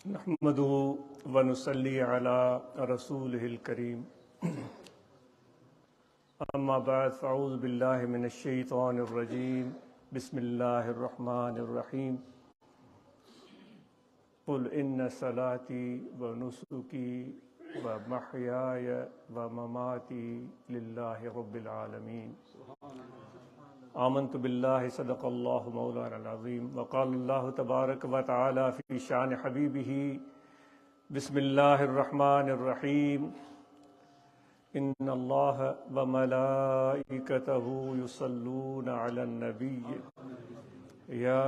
نحمده ونصلي على رسوله الكريم اما بعد فاعوذ بالله من الشيطان الرجيم بسم الله الرحمن الرحيم قل ان صلاتي ونسكي ومحياي ومماتي لله رب العالمين آمنت بالله صدق الله مولانا العظيم وقال الله تبارك وتعالى في شان حبيبه بسم الله الرحمن الرحيم إن الله وملائكته يصلون على النبي يا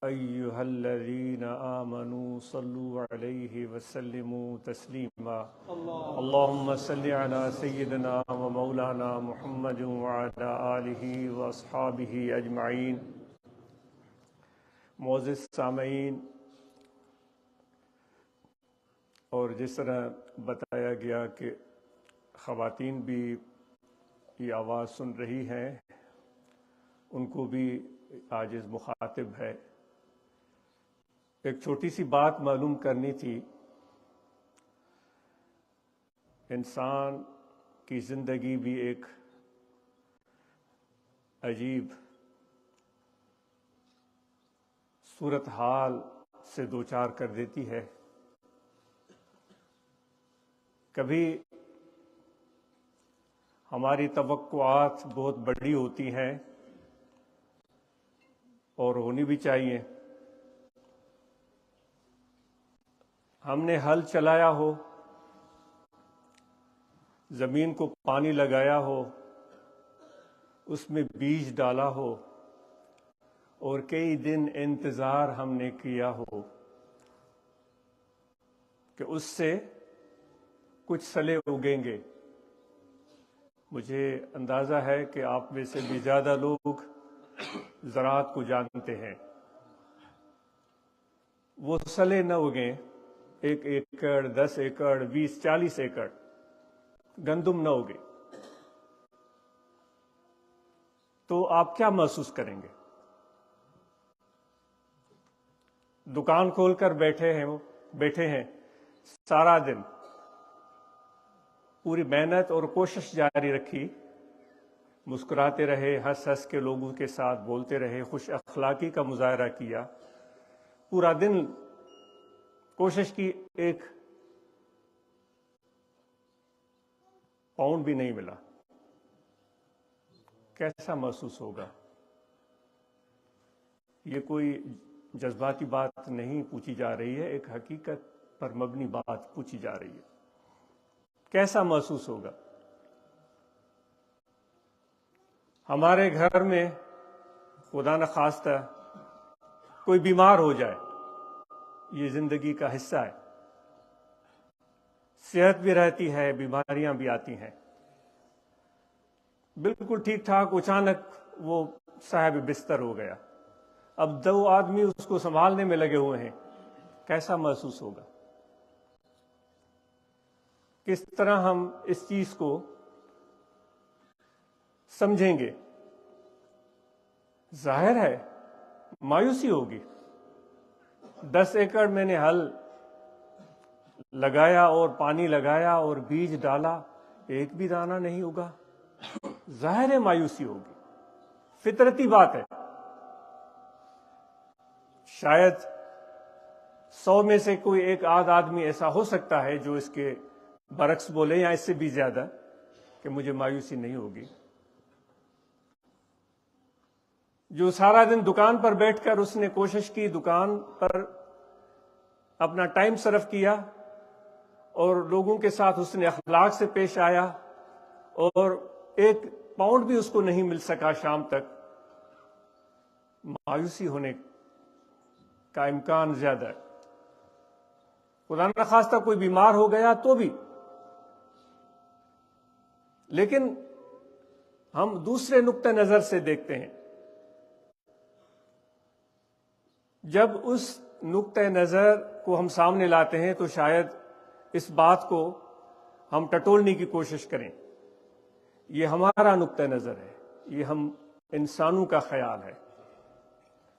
أيها الذين آمنوا صلوا عليه وسلموا تسليما اللهم صل على سيدنا ومولانا محمد وعلى آله وأصحابه أجمعين۔ معزز سامعین، اور جس طرح بتایا گیا کہ خواتین بھی یہ آواز سن رہی ہیں، ان کو بھی عاجز مخاطب ہے۔ ایک چھوٹی سی بات معلوم کرنی تھی۔ انسان کی زندگی بھی ایک عجیب صورتحال سے دوچار کر دیتی ہے۔ کبھی ہماری توقعات بہت بڑی ہوتی ہیں اور ہونی بھی چاہیے۔ ہم نے ہل چلایا ہو، زمین کو پانی لگایا ہو، اس میں بیج ڈالا ہو اور کئی دن انتظار ہم نے کیا ہو کہ اس سے کچھ سلے اگیں گے۔ مجھے اندازہ ہے کہ آپ میں سے بھی زیادہ لوگ زراعت کو جانتے ہیں۔ وہ سلے نہ اگیں، 1 ایکڑ 10 ایکڑ 20 40 ایکڑ گندم نہ اگے تو آپ کیا محسوس کریں گے؟ دکان کھول کر بیٹھے ہیں سارا دن، پوری محنت اور کوشش جاری رکھی، مسکراتے رہے، ہنس ہنس کے لوگوں کے ساتھ بولتے رہے، خوش اخلاقی کا مظاہرہ کیا، پورا دن کوشش کی، 1 پاؤنڈ بھی نہیں ملا، کیسا محسوس ہوگا؟ یہ کوئی جذباتی بات نہیں پوچھی جا رہی ہے، ایک حقیقت پر مبنی بات پوچھی جا رہی ہے۔ کیسا محسوس ہوگا؟ ہمارے گھر میں خدا نخواستہ کوئی بیمار ہو جائے، یہ زندگی کا حصہ ہے، صحت بھی رہتی ہے، بیماریاں بھی آتی ہیں۔ بالکل ٹھیک ٹھاک، اچانک وہ صاحب بستر ہو گیا، اب 2 آدمی اس کو سنبھالنے میں لگے ہوئے ہیں، کیسا محسوس ہوگا؟ کس طرح ہم اس چیز کو سمجھیں گے؟ ظاہر ہے مایوسی ہوگی۔ 10 ایکڑ میں نے ہل لگایا اور پانی لگایا اور بیج ڈالا، ایک بھی دانہ نہیں اگا، ظاہر ہے مایوسی ہوگی، فطرتی بات ہے۔ شاید 100 میں سے کوئی 1 آدھ آدمی ایسا ہو سکتا ہے جو اس کے برعکس بولے، یا اس سے بھی زیادہ، کہ مجھے مایوسی نہیں ہوگی۔ جو سارا دن دکان پر بیٹھ کر اس نے کوشش کی، دکان پر اپنا ٹائم صرف کیا اور لوگوں کے ساتھ اس نے اخلاق سے پیش آیا، اور 1 پاؤنڈ بھی اس کو نہیں مل سکا شام تک، مایوسی ہونے کا امکان زیادہ ہے۔ خدا نخواستہ کوئی بیمار ہو گیا تو بھی، لیکن ہم دوسرے نقطہ نظر سے دیکھتے ہیں۔ جب اس نقطہ نظر کو ہم سامنے لاتے ہیں تو شاید اس بات کو ہم ٹٹولنے کی کوشش کریں۔ یہ ہمارا نقطہ نظر ہے، یہ ہم انسانوں کا خیال ہے،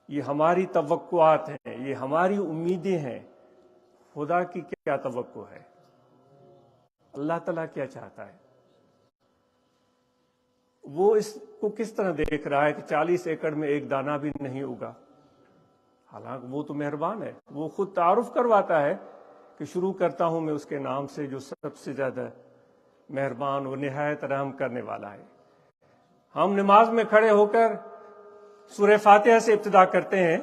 یہ ہماری توقعات ہیں، یہ ہماری امیدیں ہیں، خدا کی کیا توقع ہے، اللہ تعالیٰ کیا چاہتا ہے، وہ اس کو کس طرح دیکھ رہا ہے کہ 40 ایکڑ میں ایک دانہ بھی نہیں اگا۔ حالانکہ وہ تو مہربان ہے، وہ خود تعارف کرواتا ہے کہ شروع کرتا ہوں میں اس کے نام سے جو سب سے زیادہ مہربان اور نہایت رحم کرنے والا ہے۔ ہم نماز میں کھڑے ہو کر سورہ فاتحہ سے ابتدا کرتے ہیں،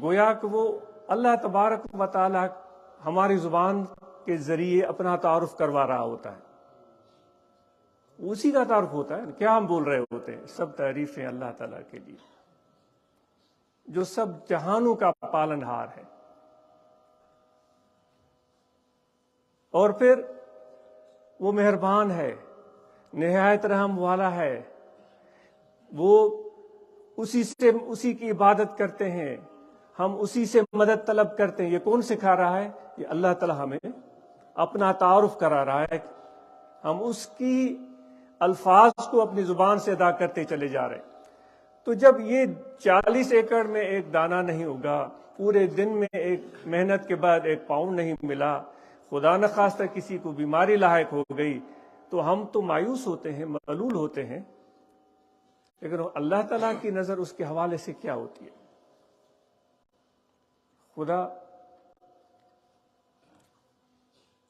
گویا کہ وہ اللہ تبارک و تعالی ہماری زبان کے ذریعے اپنا تعارف کروا رہا ہوتا ہے، اسی کا تعارف ہوتا ہے۔ کیا ہم بول رہے ہوتے ہیں؟ سب تعریفیں اللہ تعالیٰ کے لیے جو سب جہانوں کا پالن ہار ہے۔ اور پھر وہ مہربان ہے، نہایت رحم والا ہے، وہ اسی کی عبادت کرتے ہیں، ہم اسی سے مدد طلب کرتے ہیں۔ یہ کون سکھا رہا ہے؟ یہ اللہ تعالیٰ ہمیں اپنا تعارف کرا رہا ہے، ہم اس کی الفاظ کو اپنی زبان سے ادا کرتے چلے جا رہے ہیں۔ تو جب یہ 40 ایکڑ میں ایک دانہ نہیں اگا، پورے دن میں ایک محنت کے بعد ایک پاؤنڈ نہیں ملا، خدا نخواستہ کسی کو بیماری لاحق ہو گئی، تو ہم تو مایوس ہوتے ہیں، ملول ہوتے ہیں، لیکن اللہ تعالیٰ کی نظر اس کے حوالے سے کیا ہوتی ہے؟ خدا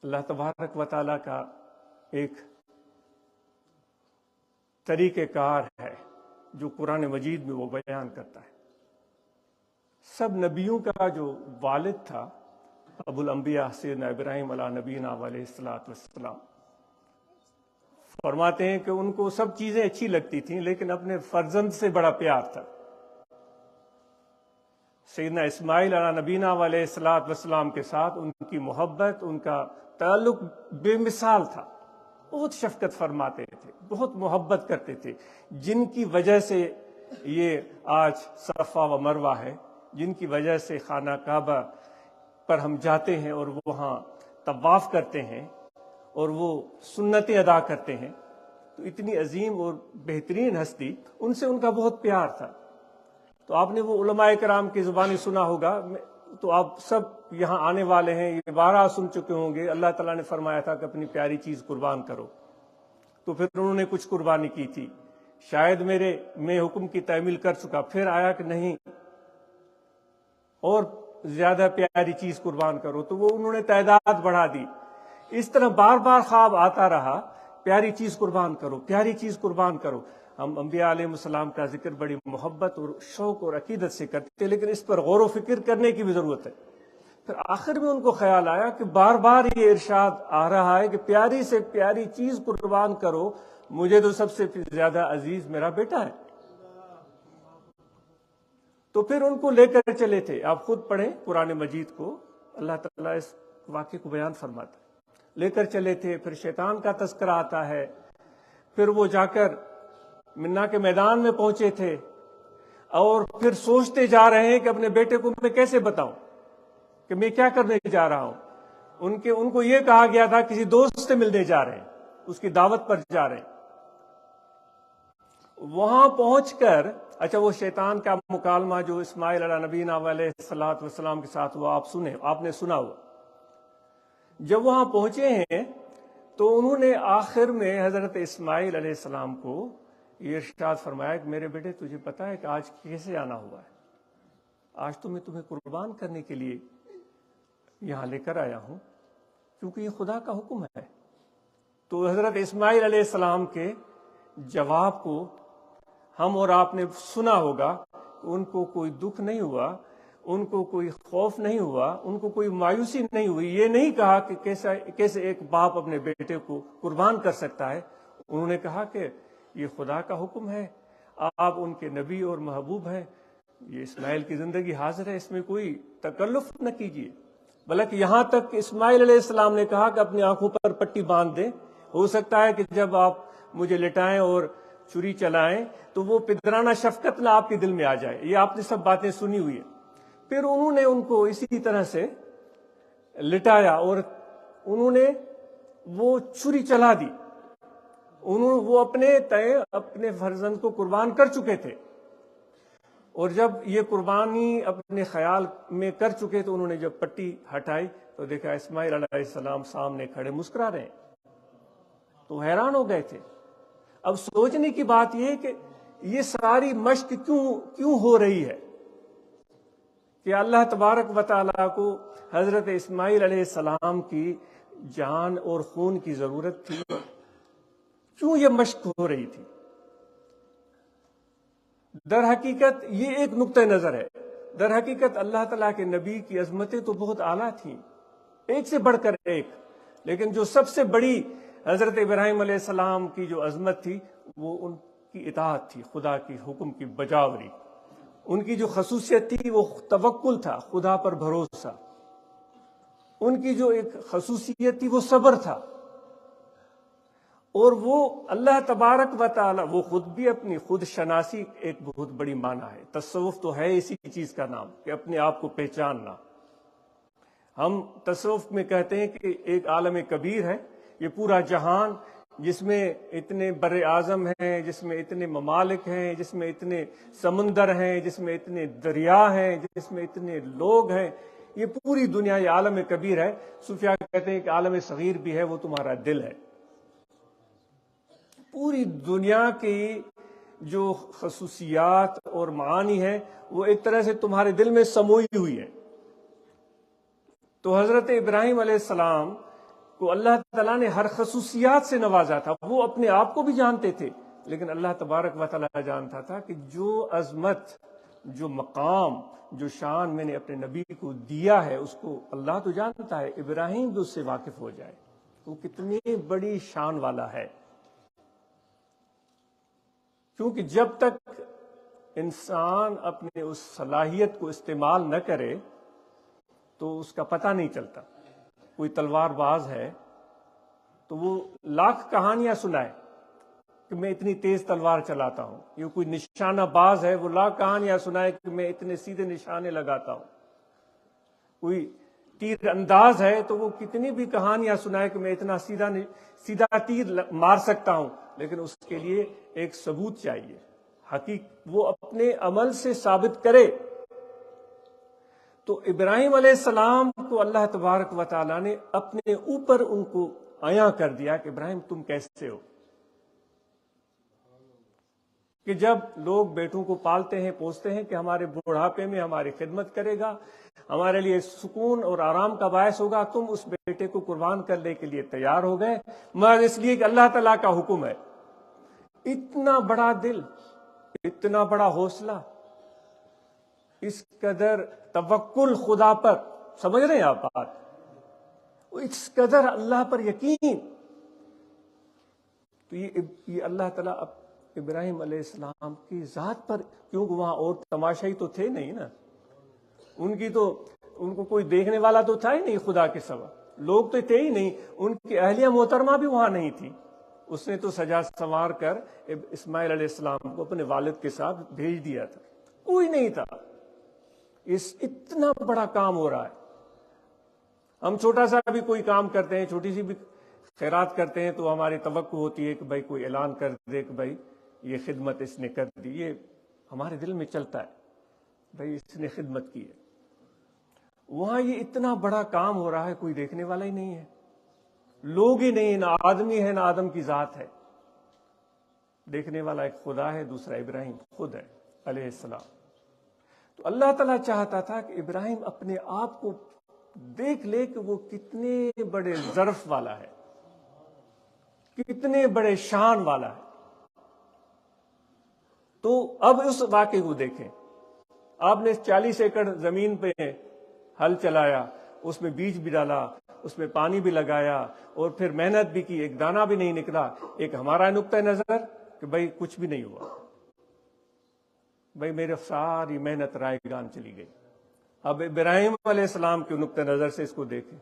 اللہ تبارک و تعالیٰ کا ایک طریقہ کار ہے جو قرآن مجید میں وہ بیان کرتا ہے۔ سب نبیوں کا جو والد تھا ابو الانبیاء سیدنا ابراہیم علیہ نبینا علیہ الصلوۃ والسلام، فرماتے ہیں کہ ان کو سب چیزیں اچھی لگتی تھیں لیکن اپنے فرزند سے بڑا پیار تھا۔ سیدنا اسماعیل علیہ نبینا علیہ الصلوۃ والسلام کے ساتھ ان کی محبت، ان کا تعلق بے مثال تھا، بہت شفقت فرماتے تھے، بہت محبت کرتے تھے، جن کی وجہ سے یہ آج صفا و مروہ ہے، جن کی وجہ سے خانہ کعبہ پر ہم جاتے ہیں اور وہاں طواف کرتے ہیں اور وہ سنتیں ادا کرتے ہیں۔ تو اتنی عظیم اور بہترین ہستی، ان سے ان کا بہت پیار تھا۔ تو آپ نے وہ علماء کرام کی زبانی سنا ہوگا، تو آپ سب یہاں آنے والے ہیں، یہ بارہا سن چکے ہوں گے، اللہ تعالیٰ نے فرمایا تھا کہ اپنی پیاری چیز قربان کرو، تو پھر انہوں نے کچھ قربانی کی تھی، شاید میں حکم کی تعمیل کر چکا، پھر آیا کہ نہیں اور زیادہ پیاری چیز قربان کرو، تو وہ انہوں نے تعداد بڑھا دی۔ اس طرح بار بار خواب آتا رہا، پیاری چیز قربان کرو، پیاری چیز قربان کرو۔ ہم انبیاء علیہ السلام کا ذکر بڑی محبت اور شوق اور عقیدت سے کرتے ہیں، لیکن اس پر غور و فکر کرنے کی بھی ضرورت ہے۔ پھر آخر میں ان کو خیال آیا کہ بار بار یہ ارشاد آ رہا ہے کہ پیاری سے پیاری چیز قربان کرو، مجھے تو سب سے زیادہ عزیز میرا بیٹا ہے۔ تو پھر ان کو لے کر چلے تھے، آپ خود پڑھیں قرآن مجید کو، اللہ تعالیٰ اس واقعے کو بیان فرماتا ہے۔ لے کر چلے تھے، پھر شیطان کا تذکرہ آتا ہے، پھر وہ جا کر منا کے میدان میں پہنچے تھے اور پھر سوچتے جا رہے ہیں کہ اپنے بیٹے کو میں کیسے بتاؤں کہ میں کیا کرنے جا رہا ہوں۔ ان کو یہ کہا گیا تھا کسی دوست سے ملنے جا رہے ہیں، اس کی دعوت پر جا رہے ہیں۔ وہاں پہنچ کر اچھا وہ شیطان کا مکالمہ جو اسماعیل علیہ نبینا علیہ الصلوۃ والسلام کے ساتھ ہوا، آپ نے سنا ہوا۔ جب وہاں پہنچے ہیں تو انہوں نے آخر میں حضرت اسماعیل علیہ السلام کو یہ ارشاد فرمایا کہ میرے بیٹے تجھے پتا ہے کہ آج کیسے آنا ہوا ہے؟ آج تو میں تمہیں قربان کرنے کے لیے یہاں لے کر آیا ہوں، کیونکہ یہ خدا کا حکم ہے۔ تو حضرت اسماعیل علیہ السلام کے جواب کو ہم اور آپ نے سنا ہوگا، ان کو کوئی دکھ نہیں ہوا، ان کو کوئی خوف نہیں ہوا، ان کو کوئی مایوسی نہیں ہوئی، یہ نہیں کہا کہ کیسے ایک باپ اپنے بیٹے کو قربان کر سکتا ہے۔ انہوں نے کہا کہ یہ خدا کا حکم ہے، آپ ان کے نبی اور محبوب ہیں، یہ اسماعیل کی زندگی حاضر ہے، اس میں کوئی تکلف نہ کیجیے۔ بلکہ یہاں تک کہ اسماعیل علیہ السلام نے کہا کہ اپنی آنکھوں پر پٹی باندھ دیں، ہو سکتا ہے کہ جب آپ مجھے لٹائیں اور چھری چلائیں تو وہ پدرانہ شفقت نہ آپ کے دل میں آ جائے۔ یہ آپ نے سب باتیں سنی ہوئی ہیں۔ پھر انہوں نے ان کو اسی طرح سے لٹایا اور انہوں نے وہ چھری چلا دی، وہ اپنے فرزند کو قربان کر چکے تھے۔ اور جب یہ قربانی اپنے خیال میں کر چکے تو انہوں نے جب پٹی ہٹائی تو دیکھا اسماعیل علیہ السلام سامنے کھڑے مسکرا رہے ہیں، تو حیران ہو گئے تھے۔ اب سوچنے کی بات یہ ہے کہ یہ ساری مشق کیوں ہو رہی ہے کہ اللہ تبارک و تعالیٰ کو حضرت اسماعیل علیہ السلام کی جان اور خون کی ضرورت تھی، کیوں یہ مشق ہو رہی تھی؟ در حقیقت یہ ایک نقطہ نظر ہے۔ در حقیقت اللہ تعالیٰ کے نبی کی عظمتیں تو بہت اعلیٰ تھیں، ایک سے بڑھ کر ایک، لیکن جو سب سے بڑی حضرت ابراہیم علیہ السلام کی جو عظمت تھی وہ ان کی اطاعت تھی، خدا کی حکم کی بجاوری۔ ان کی جو خصوصیت تھی وہ توکل تھا، خدا پر بھروسہ۔ ان کی جو ایک خصوصیت تھی وہ صبر تھا، اور وہ اللہ تبارک و تعالی، وہ خود بھی اپنی خود شناسی ایک بہت بڑی معنی ہے۔ تصوف تو ہے اسی چیز کا نام کہ اپنے آپ کو پہچاننا۔ ہم تصوف میں کہتے ہیں کہ ایک عالم کبیر ہے، یہ پورا جہان جس میں اتنے بر اعظم ہیں، جس میں اتنے ممالک ہیں، جس میں اتنے سمندر ہیں، جس میں اتنے دریا ہیں، جس میں اتنے لوگ ہیں، یہ پوری دنیا یہ عالم کبیر ہے۔ صوفیاء کہتے ہیں کہ عالم صغیر بھی ہے، وہ تمہارا دل ہے۔ پوری دنیا کی جو خصوصیات اور معانی ہے وہ ایک طرح سے تمہارے دل میں سموئی ہوئی ہے۔ تو حضرت ابراہیم علیہ السلام کو اللہ تعالیٰ نے ہر خصوصیات سے نوازا تھا۔ وہ اپنے آپ کو بھی جانتے تھے، لیکن اللہ تبارک و تعالیٰ جانتا تھا کہ جو عظمت، جو مقام، جو شان میں نے اپنے نبی کو دیا ہے اس کو اللہ تو جانتا ہے، ابراہیم بھی اس سے واقف ہو جائے، وہ کتنی بڑی شان والا ہے۔ کیونکہ جب تک انسان اپنے اس صلاحیت کو استعمال نہ کرے تو اس کا پتہ نہیں چلتا۔ کوئی تلوار باز ہے تو وہ لاکھ کہانیاں سنائے کہ میں اتنی تیز تلوار چلاتا ہوں، یہ کوئی نشانہ باز ہے وہ لاکھ کہانیاں سنائے کہ میں اتنے سیدھے نشانے لگاتا ہوں، کوئی تیر انداز ہے تو وہ کتنی بھی کہانیاں سنائے کہ میں اتنا سیدھا تیر مار سکتا ہوں، لیکن اس کے لیے ایک ثبوت چاہیے، وہ اپنے عمل سے ثابت کرے۔ تو ابراہیم علیہ السلام کو اللہ تبارک و تعالیٰ نے اپنے اوپر ان کو عیاں کر دیا کہ ابراہیم تم کیسے ہو۔ کہ جب لوگ بیٹوں کو پالتے ہیں، پوستے ہیں کہ ہمارے بڑھاپے میں ہماری خدمت کرے گا، ہمارے لیے سکون اور آرام کا باعث ہوگا، تم اس بیٹے کو قربان کرنے کے لیے تیار ہو گئے محض اس لیے کہ اللہ تعالیٰ کا حکم ہے۔ اتنا بڑا دل، اتنا بڑا حوصلہ، اس قدر توکل خدا پر، سمجھ رہے ہیں آپ بات؟ اس قدر اللہ پر یقین۔ تو یہ اللہ تعالیٰ ابراہیم علیہ السلام کی ذات پر، کیونکہ وہاں اور تماشائی تو تھے نہیں نا، ان کو کوئی دیکھنے والا تو تھا ہی نہیں خدا کے سوا، لوگ تو تھے ہی نہیں، ان کی اہلیہ محترمہ بھی وہاں نہیں تھی۔ اس نے تو سجا سنوار کر اسماعیل علیہ السلام کو اپنے والد کے ساتھ بھیج دیا تھا، کوئی نہیں تھا۔ اتنا بڑا کام ہو رہا ہے۔ ہم چھوٹا سا بھی کوئی کام کرتے ہیں، چھوٹی سی بھی خیرات کرتے ہیں تو ہماری توقع ہوتی ہے کہ بھائی کوئی اعلان کر دے کہ بھائی یہ خدمت اس نے کر دی، یہ ہمارے دل میں چلتا ہے بھائی اس نے خدمت کی ہے۔ وہاں یہ اتنا بڑا کام ہو رہا ہے، کوئی دیکھنے والا ہی نہیں ہے، لوگ ہی نہیں، نہ آدمی ہے نہ آدم کی ذات ہے، دیکھنے والا ایک خدا ہے، دوسرا ابراہیم خود ہے علیہ السلام۔ تو اللہ تعالیٰ چاہتا تھا کہ ابراہیم اپنے آپ کو دیکھ لے کہ وہ کتنے بڑے ظرف والا ہے، کتنے بڑے شان والا ہے۔ تو اب اس واقعے کو دیکھیں، آپ نے 40 ایکڑ زمین پہ ہل چلایا، اس میں بیج بھی ڈالا، اس میں پانی بھی لگایا، اور پھر محنت بھی کی، ایک دانہ بھی نہیں نکلا۔ ایک ہمارا نقطہ نظر کہ بھائی کچھ بھی نہیں ہوا، بھائی میرے ساری محنت رائے گان چلی گئی۔ اب ابراہیم علیہ السلام کے نقطہ نظر سے اس کو دیکھیں،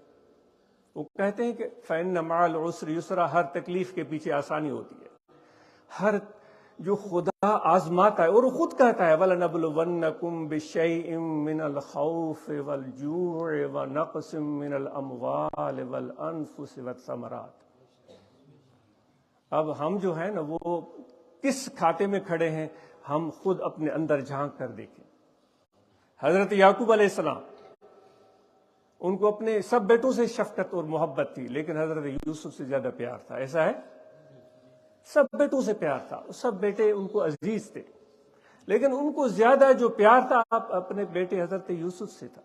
وہ کہتے ہیں کہ فَإِنَّ مَعَ الْعُسْرِ يُسْرًا، ہر تکلیف کے پیچھے آسانی ہوتی ہے۔ ہر جو خدا آزماتا ہے، اور وہ خود کہتا ہے وَلَنَبْلُوَنَّكُمْ بِشَيْءٍ مِّنَ الْخَوْفِ وَالْجُوعِ وَنَقْصٍ مِّنَ الْأَمْوَالِ وَالْأَنفُسِ وَالثَّمَرَاتِ۔ اب ہم جو ہیں نا وہ کس کھاتے میں کھڑے ہیں؟ ہم خود اپنے اندر جھانک کر دیکھیں۔ حضرت یعقوب علیہ السلام، ان کو اپنے سب بیٹوں سے شفقت اور محبت تھی، لیکن حضرت یوسف سے زیادہ پیار تھا، ایسا ہے؟ سب بیٹوں سے پیار تھا، سب بیٹے ان کو عزیز تھے، لیکن ان کو زیادہ جو پیار تھا اپنے بیٹے حضرت یوسف سے تھا۔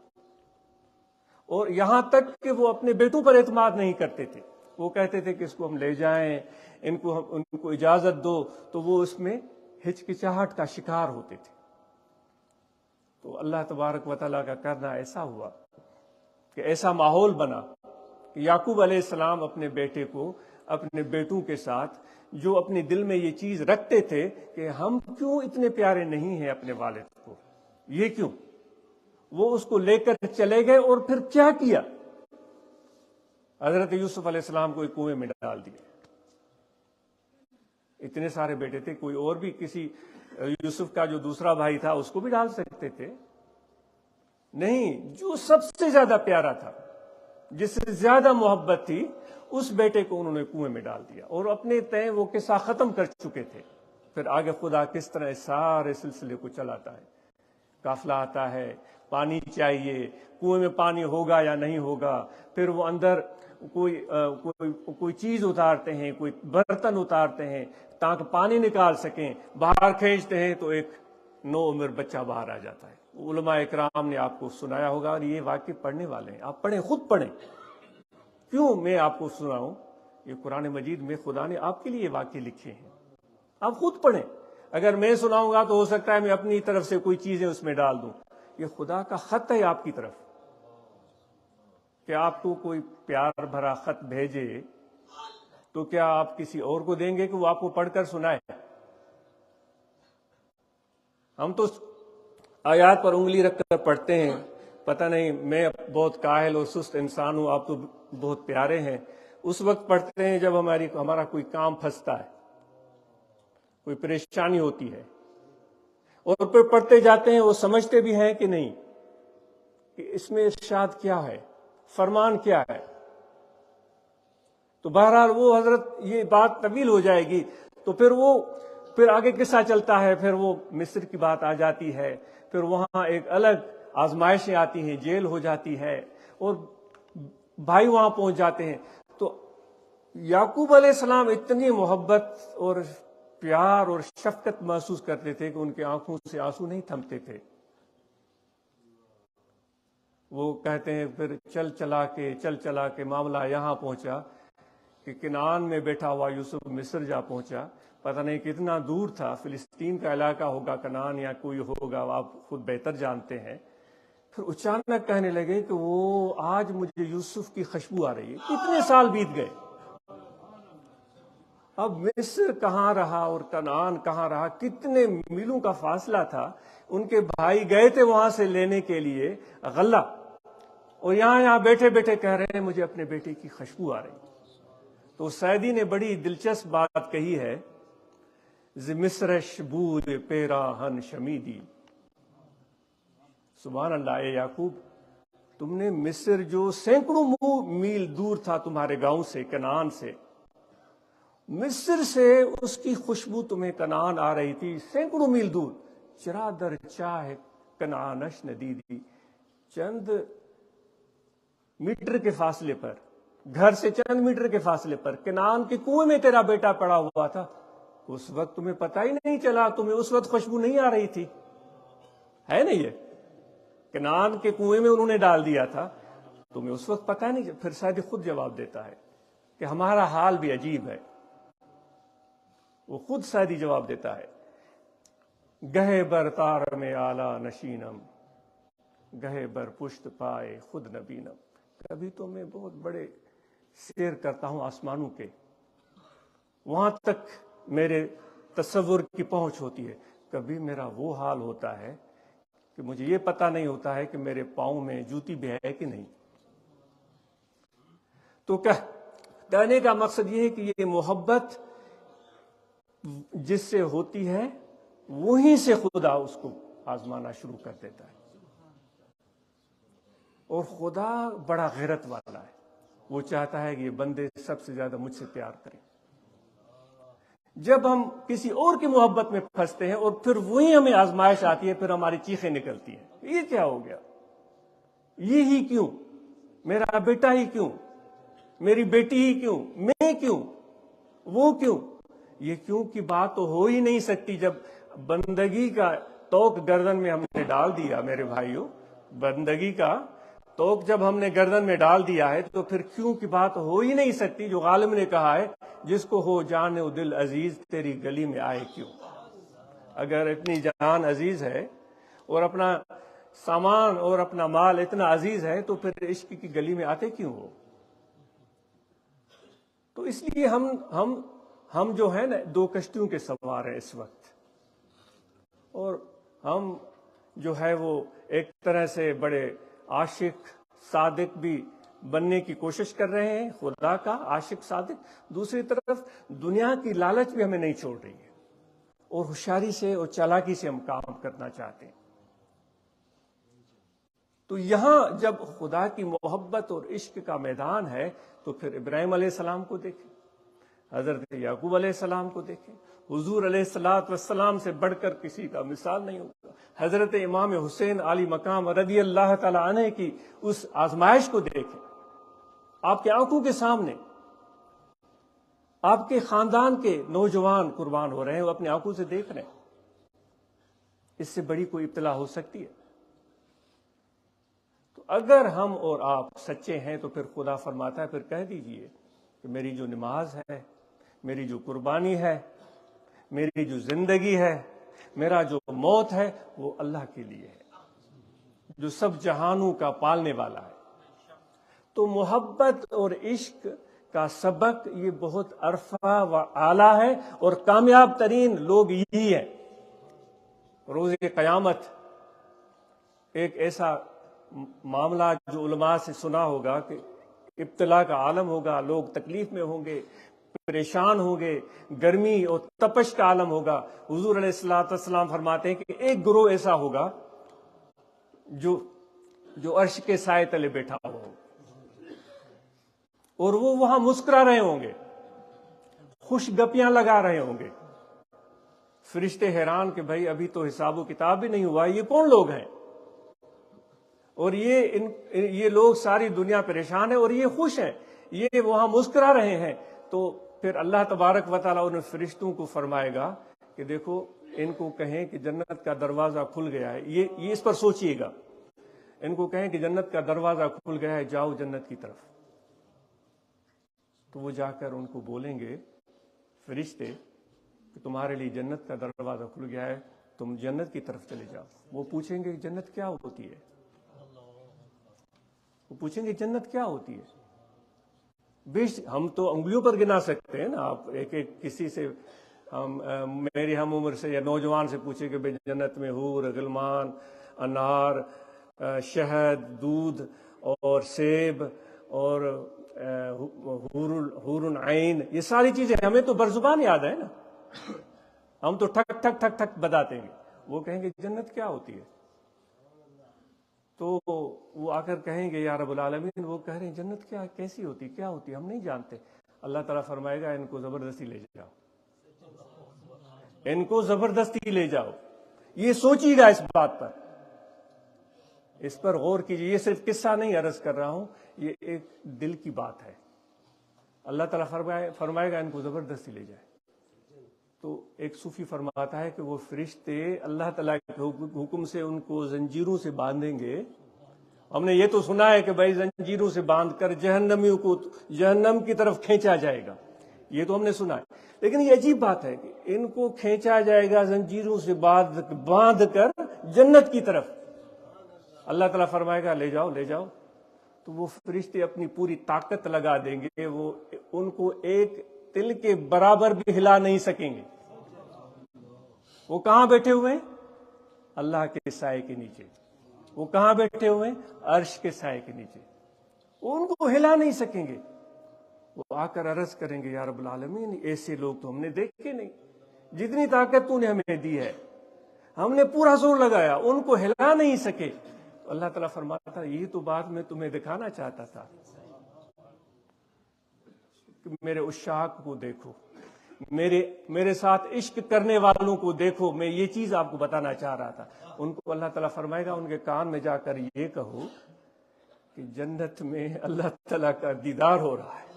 اور یہاں تک کہ وہ اپنے بیٹوں پر اعتماد نہیں کرتے تھے، وہ کہتے تھے کہ اس کو ہم لے جائیں، ان کو اجازت دو، تو وہ اس میں ہچکچاہٹ کا شکار ہوتے تھے۔ تو اللہ تبارک و تعالیٰ کا کرنا ایسا ہوا کہ ایسا ماحول بنا کہ یعقوب علیہ السلام اپنے بیٹے کو، اپنے بیٹوں کے ساتھ جو اپنے دل میں یہ چیز رکھتے تھے کہ ہم کیوں اتنے پیارے نہیں ہیں اپنے والد کو، یہ کیوں، وہ اس کو لے کر چلے گئے۔ اور پھر کیا کیا؟ حضرت یوسف علیہ السلام کو ایک کنویں میں ڈال دیا۔ اتنے سارے بیٹے تھے، کوئی اور بھی کسی یوسف کا جو دوسرا بھائی تھا اس کو بھی ڈال سکتے تھے، نہیں، جو سب سے زیادہ پیارا تھا، جس سے زیادہ محبت تھی، اس بیٹے کو انہوں نے کنویں میں ڈال دیا، اور اپنے تئیں وہ قصہ ختم کر چکے تھے۔ پھر آگے خدا کس طرح اس سارے سلسلے کو چلاتا ہے۔ قافلہ آتا ہے، پانی چاہیے، کنویں میں پانی ہوگا یا نہیں ہوگا، پھر وہ اندر کوئی چیز اتارتے ہیں، کوئی برتن اتارتے ہیں تاکہ پانی نکال سکیں، باہر کھینچتے ہیں تو ایک نو عمر بچہ باہر آ جاتا ہے۔ علماء اکرام نے آپ کو سنایا ہوگا، اور یہ واقعے پڑھنے والے ہیں، آپ پڑھیں، خود پڑھیں۔ کیوں میں آپ کو سناؤں؟ یہ قرآن مجید میں خدا نے آپ کے لیے واقعے لکھے ہیں، آپ خود پڑھیں۔ اگر میں سناؤں گا تو ہو سکتا ہے میں اپنی طرف سے کوئی چیزیں اس میں ڈال دوں۔ یہ خدا کا خط ہے آپ کی طرف، کہ آپ کو کوئی پیار بھرا خط بھیجے تو کیا آپ کسی اور کو دیں گے کہ وہ آپ کو پڑھ کر سنائے؟ ہم تو آیات پر انگلی رکھ کر پڑھتے ہیں، پتہ نہیں، میں بہت کاہل اور سست انسان ہوں، آپ تو بہت پیارے ہیں۔ اس وقت پڑھتے ہیں جب ہمارا کوئی کام پھنستا ہے، کوئی پریشانی ہوتی ہے، اور پھر پڑھتے جاتے ہیں، وہ سمجھتے بھی ہیں کہ نہیں کہ اس میں ارشاد کیا ہے، فرمان کیا ہے۔ تو بہرحال وہ حضرت یہ بات طویل ہو جائے گی، تو پھر آگے قصہ چلتا ہے، پھر وہ مصر کی بات آ جاتی ہے، پھر وہاں ایک الگ آزمائشیں آتی ہیں، جیل ہو جاتی ہے، اور بھائی وہاں پہنچ جاتے ہیں۔ تو یعقوب علیہ السلام اتنی محبت اور پیار اور شفقت محسوس کرتے تھے کہ ان کی آنکھوں سے آنسو نہیں تھمتے تھے۔ وہ کہتے ہیں پھر چل چلا کے معاملہ یہاں پہنچا کہ کنعان میں بیٹھا ہوا یوسف مصر جا پہنچا۔ پتہ نہیں کتنا دور تھا، فلسطین کا علاقہ ہوگا کنعان، یا کوئی ہوگا، آپ خود بہتر جانتے ہیں۔ پھر اچانک کہنے لگے کہ وہ آج مجھے یوسف کی خوشبو آ رہی ہے۔ کتنے سال بیت گئے، اب مصر کہاں رہا اور کنعان کہاں رہا، کتنے میلوں کا فاصلہ تھا۔ ان کے بھائی گئے تھے وہاں سے لینے کے لیے غلہ، اور یہاں بیٹھے بیٹھے کہہ رہے ہیں مجھے اپنے بیٹے کی خوشبو آ رہی۔ تو سعدی نے بڑی دلچسپ بات کہی ہے، ز مصرش بود پیراہن شمیدی۔ سبحان اللہ، اے یعقوب، تم نے مصر جو سینکڑوں میل دور تھا تمہارے گاؤں سے، کنعان سے، مصر سے اس کی خوشبو تمہیں کنعان آ رہی تھی، سینکڑوں میل دور۔ چرا در چاہ کنعانش ندیدی، چند میٹر کے فاصلے پر، گھر سے چند میٹر کے فاصلے پر کنعان کے کنویں میں تیرا بیٹا پڑا ہوا تھا، اس وقت تمہیں پتہ ہی نہیں چلا، تمہیں اس وقت خوشبو نہیں آ رہی تھی، ہے نا؟ یہ کنعان کے کنویں میں انہوں نے ڈال دیا تھا، تمہیں اس وقت پتہ نہیں۔ پھر شاید خود جواب دیتا ہے کہ ہمارا حال بھی عجیب ہے، وہ خود شاید جواب دیتا ہے، گہے بر تار میں آلہ نشینم، گہے بر پشت پائے خود نبینم۔ کبھی تو میں بہت بڑے سیر کرتا ہوں آسمانوں کے، وہاں تک میرے تصور کی پہنچ ہوتی ہے، کبھی میرا وہ حال ہوتا ہے کہ مجھے یہ پتہ نہیں ہوتا ہے کہ میرے پاؤں میں جوتی بھی ہے کہ نہیں۔ تو کہنے کا مقصد یہ ہے کہ یہ محبت جس سے ہوتی ہے وہیں سے خدا اس کو آزمانا شروع کر دیتا ہے، اور خدا بڑا غیرت والا ہے، وہ چاہتا ہے کہ یہ بندے سب سے زیادہ مجھ سے پیار کریں۔ جب ہم کسی اور کی محبت میں پھنستے ہیں اور پھر وہی ہمیں آزمائش آتی ہے، پھر ہماری چیخیں نکلتی ہیں، یہ کیا ہو گیا، یہ ہی کیوں، میرا بیٹا ہی کیوں، میری بیٹی ہی کیوں، میں کیوں، وہ کیوں؟ یہ کیوں کی بات تو ہو ہی نہیں سکتی جب بندگی کا توق گردن میں ہم نے ڈال دیا۔ میرے بھائیوں، بندگی کا توق جب ہم نے گردن میں ڈال دیا ہے تو پھر کیوں کی بات ہو ہی نہیں سکتی۔ جو غالب نے کہا ہے، جس کو ہو جان و دل عزیز تیری گلی میں آئے کیوں۔ اگر اتنی جان عزیز ہے اور اپنا سامان اور اپنا مال اتنا عزیز ہے تو پھر عشق کی گلی میں آتے کیوں ہو؟ تو اس لیے ہم جو ہے نا دو کشتیوں کے سوار ہیں اس وقت، اور ہم جو ہے وہ ایک طرح سے بڑے عاشق صادق بھی بننے کی کوشش کر رہے ہیں، خدا کا عاشق صادق، دوسری طرف دنیا کی لالچ بھی ہمیں نہیں چھوڑ رہی ہے، اور ہوشیاری سے اور چالاکی سے ہم کام کرنا چاہتے ہیں۔ تو یہاں جب خدا کی محبت اور عشق کا میدان ہے تو پھر ابراہیم علیہ السلام کو دیکھیں، حضرت یعقوب علیہ السلام کو دیکھیں، حضور علیہ السلام سے بڑھ کر کسی کا مثال نہیں ہوگا۔ حضرت امام حسین علی مقام رضی اللہ تعالی عنہ کی اس آزمائش کو دیکھیں، آپ کے آنکھوں کے سامنے آپ کے خاندان کے نوجوان قربان ہو رہے ہیں، وہ اپنے آنکھوں سے دیکھ رہے ہیں۔ اس سے بڑی کوئی ابتلا ہو سکتی ہے؟ تو اگر ہم اور آپ سچے ہیں تو پھر خدا فرماتا ہے، پھر کہہ دیجئے کہ میری جو نماز ہے، میری جو قربانی ہے، میری جو زندگی ہے، میرا جو موت ہے، وہ اللہ کے لیے ہے، جو سب جہانوں کا پالنے والا ہے۔ تو محبت اور عشق کا سبق یہ بہت عرفہ و اعلیٰ ہے، اور کامیاب ترین لوگ یہی ہیں۔ روز قیامت ایک ایسا معاملہ جو علماء سے سنا ہوگا کہ ابتلا کا عالم ہوگا، لوگ تکلیف میں ہوں گے، پریشان ہوں گے، گرمی اور تپش کا عالم ہوگا۔ حضور علیہ السلام فرماتے ہیں کہ ایک گروہ ایسا ہوگا جو عرش کے سائے تلے بیٹھا ہوا ہوگا، اور وہ وہاں مسکرا رہے ہوں گے، خوش گپیاں لگا رہے ہوں گے۔ فرشتے حیران کہ بھائی ابھی تو حساب و کتاب بھی نہیں ہوا، یہ کون لوگ ہیں؟ اور یہ لوگ ساری دنیا پریشان ہے اور یہ خوش ہیں، یہ وہاں مسکرا رہے ہیں۔ تو پھر اللہ تبارک و تعالیٰ ان فرشتوں کو فرمائے گا کہ دیکھو ان کو کہیں کہ جنت کا دروازہ کھل گیا ہے، یہ اس پر سوچئے گا، ان کو کہیں کہ جنت کا دروازہ کھل گیا ہے، جاؤ جنت کی طرف۔ تو وہ جا کر ان کو بولیں گے فرشتے کہ تمہارے لیے جنت کا دروازہ کھل گیا ہے، تم جنت کی طرف چلے جاؤ۔ وہ پوچھیں گے جنت کیا ہوتی ہے؟ وہ پوچھیں گے جنت کیا ہوتی ہے؟ ہم تو انگلیوں پر گنا سکتے ہیں نا، آپ ایک کسی سے میری ہم عمر سے یا نوجوان سے پوچھیں کہ بھئی جنت میں حور، غلمان، انار، شہد، دودھ اور سیب اور حور العین، یہ ساری چیزیں ہمیں تو برزبان یاد ہے نا، ہم تو ٹھک ٹھک ٹھک ٹھک بتاتے ہیں۔ وہ کہیں گے جنت کیا ہوتی ہے؟ تو وہ آ کر کہیں گے یا رب العالمین، وہ کہہ رہے ہیں جنت کیسی ہوتی، کیا ہوتی، ہم نہیں جانتے۔ اللہ تعالیٰ فرمائے گا ان کو زبردستی لے جاؤ، ان کو زبردستی لے جاؤ۔ یہ سوچیے گا اس بات پر، اس پر غور کیجیے۔ یہ صرف قصہ نہیں عرض کر رہا ہوں، یہ ایک دل کی بات ہے۔ اللہ تعالیٰ فرمائے گا ان کو زبردستی لے جائے۔ تو ایک صوفی فرماتا ہے کہ وہ فرشتے اللہ تعالیٰ کے حکم سے ان کو زنجیروں سے باندھیں گے۔ ہم نے یہ تو سنا ہے کہ بھائی زنجیروں سے باندھ کر جہنمیوں کو جہنم کی طرف کھینچا جائے گا، یہ تو ہم نے سنا ہے، لیکن یہ عجیب بات ہے کہ ان کو کھینچا جائے گا زنجیروں سے باندھ کر جنت کی طرف۔ اللہ تعالیٰ فرمائے گا لے جاؤ لے جاؤ۔ تو وہ فرشتے اپنی پوری طاقت لگا دیں گے، وہ ان کو ایک تل کے برابر بھی ہلا نہیں سکیں گے۔ وہ کہاں بیٹھے ہوئے ہیں؟ اللہ کے سائے کے نیچے۔ وہ کہاں بیٹھے ہوئے ہیں؟ عرش کے سائے کے نیچے۔ وہ ان کو ہلا نہیں سکیں گے۔ وہ آ کر عرض کریں گے یا رب العالمین، ایسے لوگ تو ہم نے دیکھے نہیں، جتنی طاقت تو نے ہمیں دی ہے ہم نے پورا زور لگایا، ان کو ہلا نہیں سکے۔ تو اللہ تعالیٰ فرماتا ہے یہ تو بات میں تمہیں دکھانا چاہتا تھا کہ میرے عشاق کو دیکھو، میرے ساتھ عشق کرنے والوں کو دیکھو، میں یہ چیز آپ کو بتانا چاہ رہا تھا۔ ان کو اللہ تعالیٰ فرمائے گا ان کے کان میں جا کر یہ کہو کہ جنت میں اللہ تعالیٰ کا دیدار ہو رہا ہے۔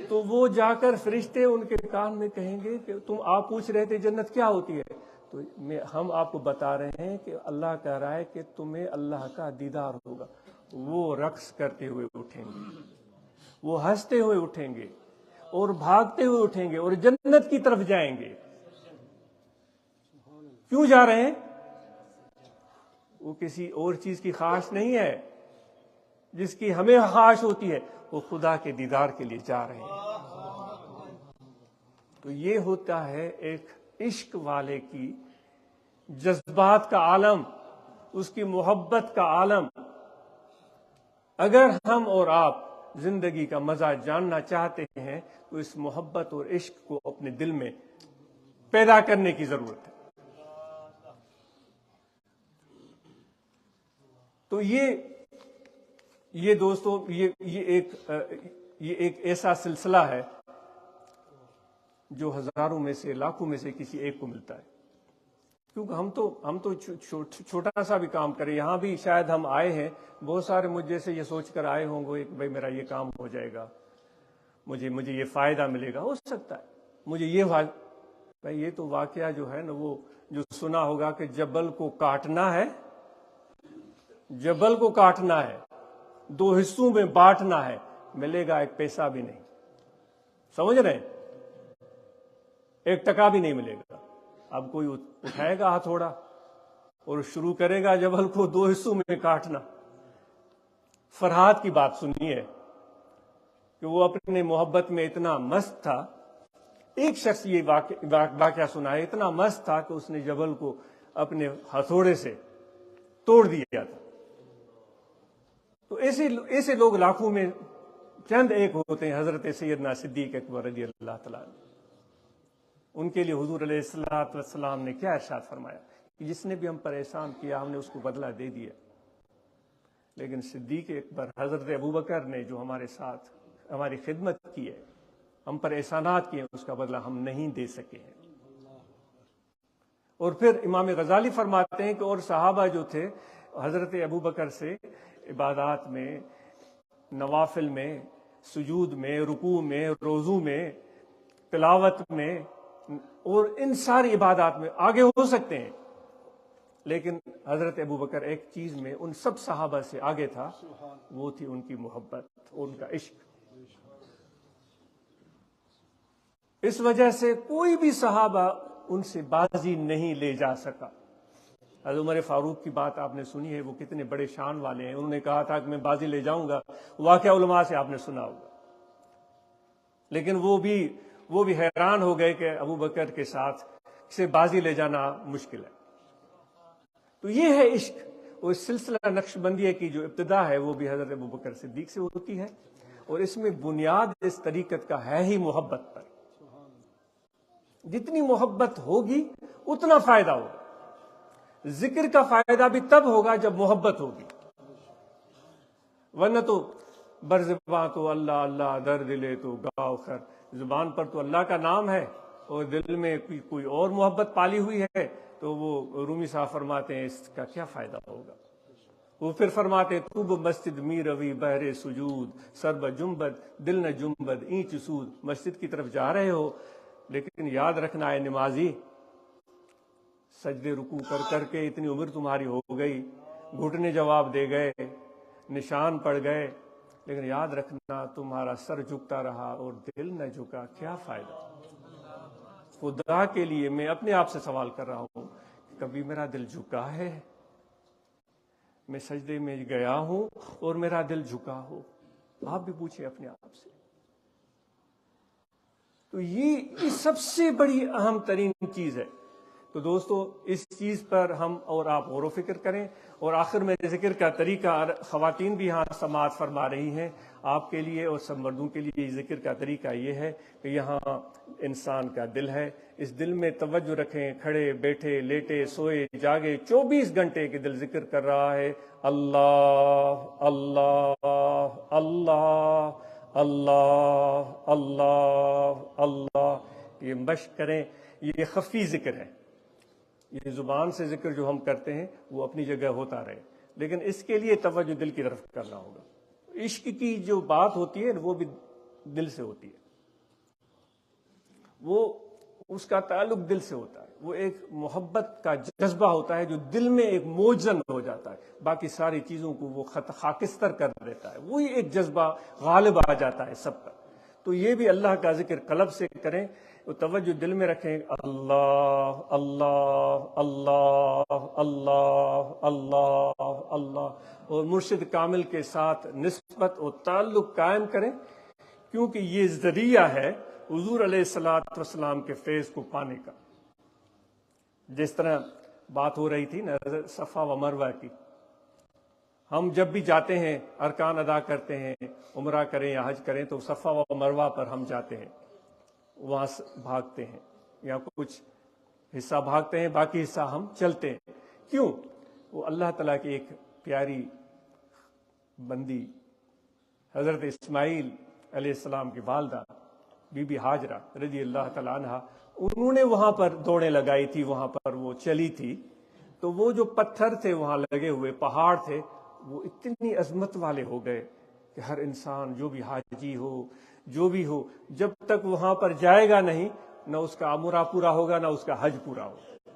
تو وہ جا کر فرشتے ان کے کان میں کہیں گے کہ آپ پوچھ رہے تھے جنت کیا ہوتی ہے، تو ہم آپ کو بتا رہے ہیں کہ اللہ کہہ رہا ہے کہ تمہیں اللہ کا دیدار ہوگا۔ وہ رقص کرتے ہوئے اٹھیں گے، وہ ہنستے ہوئے اٹھیں گے اور بھاگتے ہوئے اٹھیں گے اور جنت کی طرف جائیں گے۔ کیوں جا رہے ہیں؟ وہ کسی اور چیز کی خواہش نہیں ہے جس کی ہمیں خواہش ہوتی ہے، وہ خدا کے دیدار کے لیے جا رہے ہیں۔ تو یہ ہوتا ہے ایک عشق والے کی جذبات کا عالم، اس کی محبت کا عالم۔ اگر ہم اور آپ زندگی کا مزہ جاننا چاہتے ہیں تو اس محبت اور عشق کو اپنے دل میں پیدا کرنے کی ضرورت ہے۔ تو یہ دوستو یہ ایک ایسا سلسلہ ہے جو ہزاروں میں سے لاکھوں میں سے کسی ایک کو ملتا ہے، کیونکہ ہم تو چھوٹا سا بھی کام کریں۔ یہاں بھی شاید ہم آئے ہیں، بہت سارے مجھ جیسے یہ سوچ کر آئے ہوں گے کہ بھائی میرا یہ کام ہو جائے گا، مجھے یہ فائدہ ملے گا، ہو سکتا ہے مجھے یہ بھائی یہ تو واقعہ جو ہے نا، وہ جو سنا ہوگا کہ جبل کو کاٹنا ہے، جبل کو کاٹنا ہے، 2 حصوں میں بانٹنا ہے، ملے گا 1 پیسہ بھی نہیں، سمجھ رہے ہیں؟ 1 ٹکا بھی نہیں ملے گا۔ اب کوئی اٹھائے گا ہتھوڑا اور شروع کرے گا جبل کو 2 حصوں میں کاٹنا۔ فرحات کی بات سنی ہے کہ وہ اپنے محبت میں اتنا مست تھا، ایک شخص یہ واقعہ سنا ہے، اتنا مست تھا کہ اس نے جبل کو اپنے ہتھوڑے سے توڑ دیا تھا۔ تو ایسے لوگ لاکھوں میں چند ایک ہوتے ہیں، حضرت سیدنا صدیق اکبر رضی اللہ تعالیٰ عنہ۔ ان کے لیے حضور علیہ الصلوۃ والسلام نے کیا ارشاد فرمایا کہ جس نے بھی ہم پر احسان کیا ہم نے اس کو بدلہ دے دیا، لیکن صدیق اکبر حضرت ابوبکر نے جو ہمارے ساتھ ہماری خدمت کی ہے، ہم پر احسانات کیے، اس کا بدلہ ہم نہیں دے سکے ہیں۔ اور پھر امام غزالی فرماتے ہیں کہ اور صحابہ جو تھے حضرت ابوبکر سے عبادات میں، نوافل میں، سجود میں، رکوع میں، روزوں میں، تلاوت میں اور ان ساری عبادات میں آگے ہو سکتے ہیں، لیکن حضرت ابوبکر ایک چیز میں ان سب صحابہ سے آگے تھا، وہ تھی ان کی محبت اور ان کا عشق۔ اس وجہ سے کوئی بھی صحابہ ان سے بازی نہیں لے جا سکا۔ حضرت عمر فاروق کی بات آپ نے سنی ہے، وہ کتنے بڑے شان والے ہیں، انہوں نے کہا تھا کہ میں بازی لے جاؤں گا، واقعہ علماء سے آپ نے سنا ہوگا، لیکن وہ بھی حیران ہو گئے کہ ابو بکر کے ساتھ سے بازی لے جانا مشکل ہے۔ تو یہ ہے عشق، اور سلسلہ نقش بندیہ کی جو ابتدا ہے وہ بھی حضرت ابو بکر صدیق سے ہوتی ہے، اور اس میں بنیاد اس طریقت کا ہے ہی محبت پر۔ جتنی محبت ہوگی اتنا فائدہ ہوگا۔ ذکر کا فائدہ بھی تب ہوگا جب محبت ہوگی، ورنہ تو برزباں تو اللہ اللہ، در دلے تو گاؤ خر، زبان پر تو اللہ کا نام ہے اور دل میں کوئی اور محبت پالی ہوئی ہے، تو وہ رومی صاحب فرماتے ہیں اس کا کیا فائدہ ہوگا۔ وہ پھر فرماتے تو مسجد می روی بہر سجود، سر بجنبد دل نہ جنبد اینچ سود۔ مسجد کی طرف جا رہے ہو، لیکن یاد رکھنا ہے نمازی، سجدے رکوع کر کر کے اتنی عمر تمہاری ہو گئی، گھٹنے جواب دے گئے، نشان پڑ گئے، لیکن یاد رکھنا تمہارا سر جھکتا رہا اور دل نہ جھکا، کیا فائدہ۔ خدا کے لیے میں اپنے آپ سے سوال کر رہا ہوں کہ کبھی میرا دل جھکا ہے؟ میں سجدے میں گیا ہوں اور میرا دل جھکا ہو؟ آپ بھی پوچھیں اپنے آپ سے۔ تو یہ سب سے بڑی اہم ترین چیز ہے۔ تو دوستو اس چیز پر ہم اور آپ غور و فکر کریں، اور آخر میں ذکر کا طریقہ، خواتین بھی یہاں سماعت فرما رہی ہیں، آپ کے لیے اور سب مردوں کے لیے ذکر کا طریقہ یہ ہے کہ یہاں انسان کا دل ہے، اس دل میں توجہ رکھیں، کھڑے بیٹھے لیٹے سوئے جاگے 24 گھنٹے کے دل ذکر کر رہا ہے، اللہ اللہ اللہ اللہ اللہ اللہ، یہ مشق کریں. یہ خفی ذکر ہے، یہ زبان سے ذکر جو ہم کرتے ہیں وہ اپنی جگہ ہوتا رہے، لیکن اس کے لیے توجہ دل کی طرف کرنا ہوگا. عشق کی جو بات ہوتی ہے وہ بھی دل سے ہوتی ہے، وہ اس کا تعلق دل سے ہوتا ہے، وہ ایک محبت کا جذبہ ہوتا ہے جو دل میں ایک موجن ہو جاتا ہے، باقی ساری چیزوں کو وہ خاکستر کر دیتا ہے، وہی ایک جذبہ غالب آ جاتا ہے سب پر. تو یہ بھی اللہ کا ذکر قلب سے کریں، وہ توجہ دل میں رکھیں. اللہ اللہ اللہ اللہ اللہ اللہ، اور مرشد کامل کے ساتھ نسبت اور تعلق قائم کریں، کیونکہ یہ ذریعہ ہے حضور علیہ الصلوۃ والسلام کے فیض کو پانے کا. جس طرح بات ہو رہی تھی نا صفا و مروہ کی، ہم جب بھی جاتے ہیں ارکان ادا کرتے ہیں، عمرہ کریں یا حج کریں، تو صفا و مروہ پر ہم جاتے ہیں، وہاں بھاگتے ہیں، یا کچھ حصہ بھاگتے ہیں، باقی حصہ ہم چلتے ہیں. کیوں؟ وہ اللہ تعالیٰ کی ایک پیاری بندی حضرت اسماعیل علیہ السلام کی والدہ بی بی ہاجرہ رضی اللہ تعالیٰ عنہ، انہوں نے وہاں پر دوڑیں لگائی تھی، وہاں پر وہ چلی تھی، تو وہ جو پتھر تھے وہاں لگے ہوئے، پہاڑ تھے، وہ اتنی عظمت والے ہو گئے کہ ہر انسان جو بھی حاجی ہو، جو بھی ہو، جب تک وہاں پر جائے گا نہیں، نہ اس کا عمرہ پورا ہوگا، نہ اس کا حج پورا ہوگا.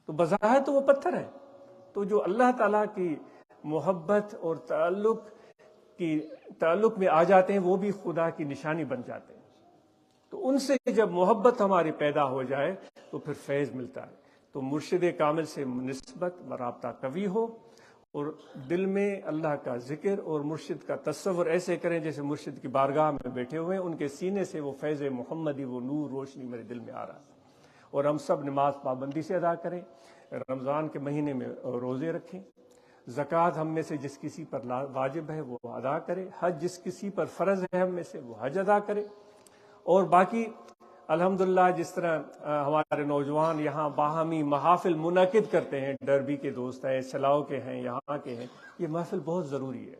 تو بظاہر تو وہ پتھر ہے، تو جو اللہ تعالیٰ کی محبت اور تعلق میں آ جاتے ہیں وہ بھی خدا کی نشانی بن جاتے ہیں. تو ان سے جب محبت ہماری پیدا ہو جائے تو پھر فیض ملتا ہے. تو مرشد کامل سے نسبت و رابطہ قوی ہو، اور دل میں اللہ کا ذکر اور مرشد کا تصور ایسے کریں جیسے مرشد کی بارگاہ میں بیٹھے ہوئے ہیں، ان کے سینے سے وہ فیض محمدی، وہ نور روشنی میرے دل میں آ رہا ہے. اور ہم سب نماز پابندی سے ادا کریں، رمضان کے مہینے میں روزے رکھیں، زکوٰۃ ہم میں سے جس کسی پر واجب ہے وہ ادا کرے، حج جس کسی پر فرض ہے ہم میں سے وہ حج ادا کرے. اور باقی الحمدللہ جس طرح ہمارے نوجوان یہاں باہمی محافل منعقد کرتے ہیں، ڈربی کے دوست ہیں، سلاؤ کے ہیں، یہاں کے ہیں، یہ محفل بہت ضروری ہے.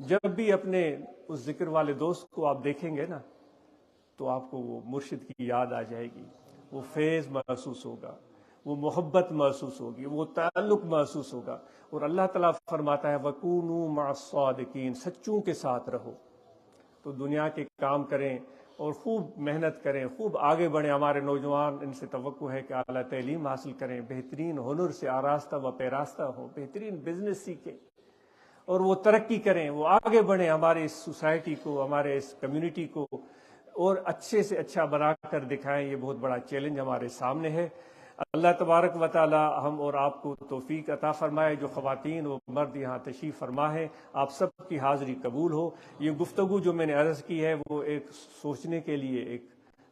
جب بھی اپنے اس ذکر والے دوست کو آپ دیکھیں گے نا، تو آپ کو وہ مرشد کی یاد آ جائے گی، وہ فیض محسوس ہوگا، وہ محبت محسوس ہوگی، وہ تعلق محسوس ہوگا. اور اللہ تعالیٰ فرماتا ہے وَكُونُوا مَعَ الصَّادِقِينَ، سچوں کے ساتھ رہو. تو دنیا کے کام کریں اور خوب محنت کریں، خوب آگے بڑھیں. ہمارے نوجوان ان سے توقع ہے کہ اعلیٰ تعلیم حاصل کریں، بہترین ہنر سے آراستہ و پیراستہ ہوں، بہترین بزنس سیکھیں اور وہ ترقی کریں، وہ آگے بڑھیں، ہمارے اس سوسائٹی کو، ہمارے اس کمیونٹی کو اور اچھے سے اچھا بنا کر دکھائیں. یہ بہت بڑا چیلنج ہمارے سامنے ہے. اللہ تبارک و تعالی ہم اور آپ کو توفیق عطا فرمائے. جو خواتین و مرد یہاں تشریف فرما ہے، آپ سب کی حاضری قبول ہو. یہ گفتگو جو میں نے عرض کی ہے وہ ایک سوچنے کے لیے ایک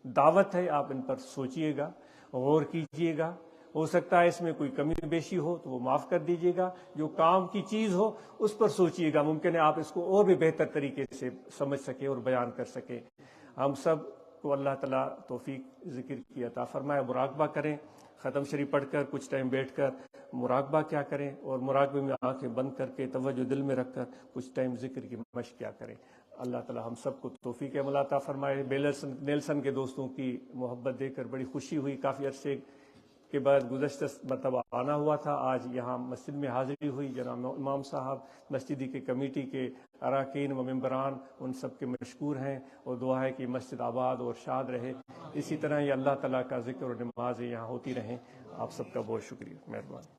دعوت ہے. آپ ان پر سوچئے گا، غور کیجئے گا. ہو سکتا ہے اس میں کوئی کمی بیشی ہو تو وہ معاف کر دیجئے گا. جو کام کی چیز ہو اس پر سوچئے گا، ممکن ہے آپ اس کو اور بھی بہتر طریقے سے سمجھ سکیں اور بیان کر سکیں. ہم سب کو اللہ تعالیٰ توفیق ذکر کی عطا فرمائے. مراقبہ کریں، ختم شریف پڑھ کر کچھ ٹائم بیٹھ کر مراقبہ کیا کریں، اور مراقبے میں آنکھیں بند کر کے توجہ دل میں رکھ کر کچھ ٹائم ذکر کی مشق کیا کریں. اللہ تعالیٰ ہم سب کو توفیق عمل عطا فرمائے. نیلسن کے دوستوں کی محبت دیکھ کر بڑی خوشی ہوئی. کافی عرصے کے بعد گزشتہ مرتبہ آنا ہوا تھا، آج یہاں مسجد میں حاضری ہوئی. جناب امام صاحب، مسجدی کے کمیٹی کے اراکین و ممبران، ان سب کے مشکور ہیں، اور دعا ہے کہ مسجد آباد اور شاد رہے. اسی طرح یہ اللہ تعالیٰ کا ذکر اور نمازیں یہاں ہوتی رہیں. آپ سب کا بہت شکریہ، مہربانی.